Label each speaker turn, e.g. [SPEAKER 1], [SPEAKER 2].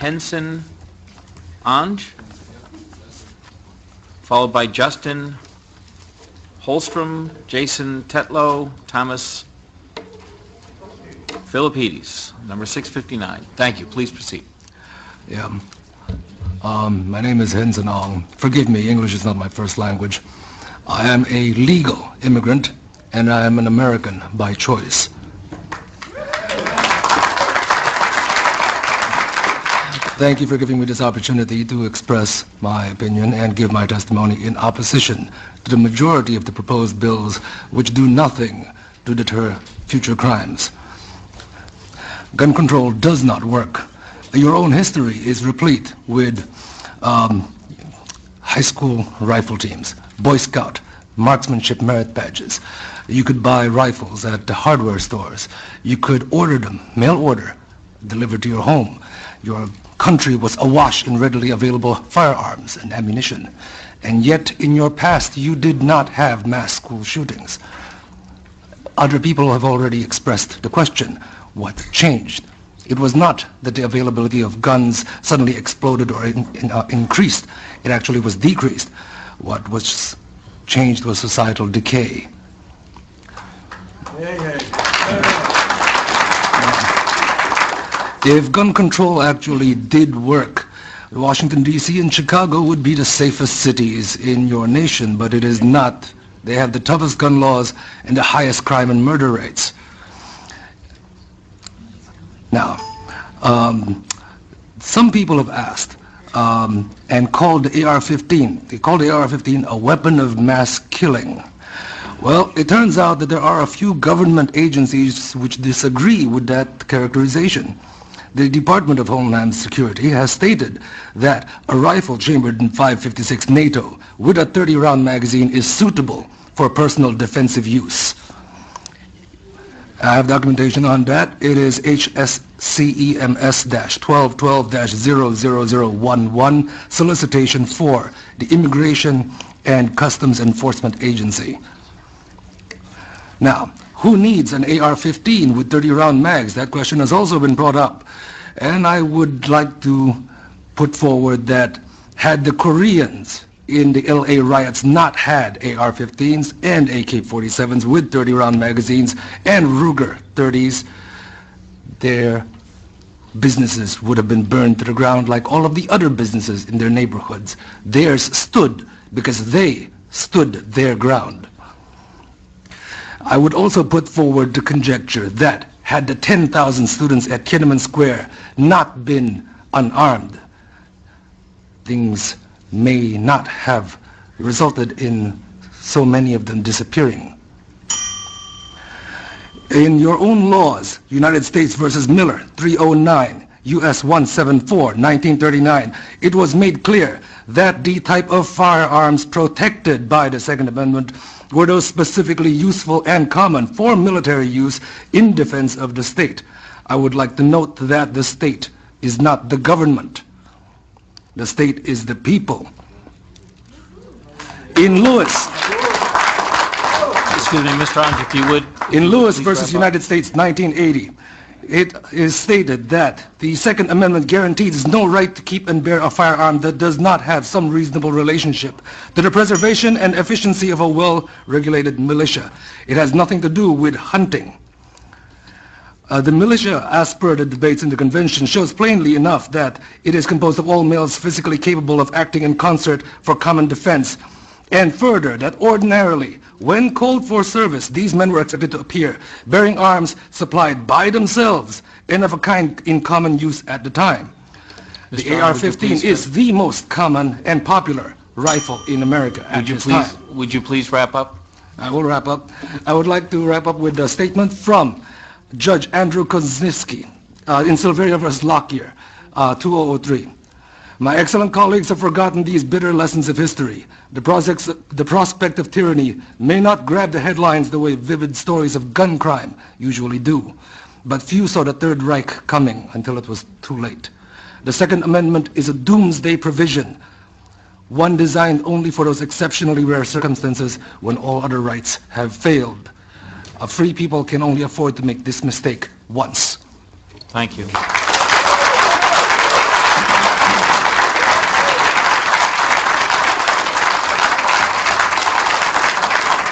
[SPEAKER 1] Henson Ange, followed by Justin Holstrom, Jason Tetlow, Thomas Philippides, number 659. Thank you. Please proceed.
[SPEAKER 2] Yeah. My name is Henson Ong. Forgive me, English is not my first language. I am a legal immigrant, and I am an American by choice. Thank you for giving me this opportunity to express my opinion and give my testimony in opposition to the majority of the proposed bills which do nothing to deter future crimes. Gun control does not work. Your own history is replete with high school rifle teams, Boy Scout, marksmanship merit badges. You could buy rifles at the hardware stores. You could order them, mail order, delivered to your home. Your country was awash in readily available firearms and ammunition. And yet, in your past, you did not have mass school shootings. Other people have already expressed the question, what changed? It was not that the availability of guns suddenly exploded or increased. It actually was decreased. What was changed was societal decay. If gun control actually did work, Washington, D.C. and Chicago would be the safest cities in your nation, but it is not. They have the toughest gun laws and the highest crime and murder rates. Now, some people have asked and called the AR-15. They called the AR-15 a weapon of mass killing. Well, it turns out that there are a few government agencies which disagree with that characterization. The Department of Homeland Security has stated that a rifle chambered in .556 NATO with a 30-round magazine is suitable for personal defensive use. I have documentation on that. It is HSCEMS-1212-00011, solicitation for the Immigration and Customs Enforcement Agency. Now, who needs an AR-15 with 30-round mags? That question has also been brought up. And I would like to put forward that had the Koreans in the LA riots not had AR-15s and AK-47s with 30-round magazines and Ruger 30s, their businesses would have been burned to the ground like all of the other businesses in their neighborhoods. Theirs stood because they stood their ground. I would also put forward the conjecture that had the 10,000 students at Tiananmen Square not been unarmed, things may not have resulted in so many of them disappearing. In your own laws, United States versus Miller, 309, U.S. 174, 1939, it was made clear that the type of firearms protected by the Second Amendment were those specifically useful and common for military use in defense of the state. I would like to note that the state is not the government. The state is the people. In Lewis,
[SPEAKER 1] excuse me, Mr. Ange, if you would.
[SPEAKER 2] In Lewis versus United States, 1980, it is stated that the Second Amendment guarantees no right to keep and bear a firearm that does not have some reasonable relationship to the preservation and efficiency of a well-regulated militia. It has nothing to do with hunting. The militia, as per the debates in the convention, shows plainly enough that it is composed of all males physically capable of acting in concert for common defense. And further, that ordinarily, when called for service, these men were expected to appear bearing arms supplied by themselves and of a kind in common use at the time. The AR-15 is the most common and popular rifle in America at this time.
[SPEAKER 1] Would you please wrap up?
[SPEAKER 2] I will wrap up. I would like to wrap up with a statement from Judge Andrew Kozinski in Silveria vs. Lockyer, 2003. My excellent colleagues have forgotten these bitter lessons of history. The prospect of tyranny may not grab the headlines the way vivid stories of gun crime usually do, but few saw the Third Reich coming until it was too late. The Second Amendment is a doomsday provision, one designed only for those exceptionally rare circumstances when all other rights have failed. A free people can only afford to make this mistake once.
[SPEAKER 1] Thank you.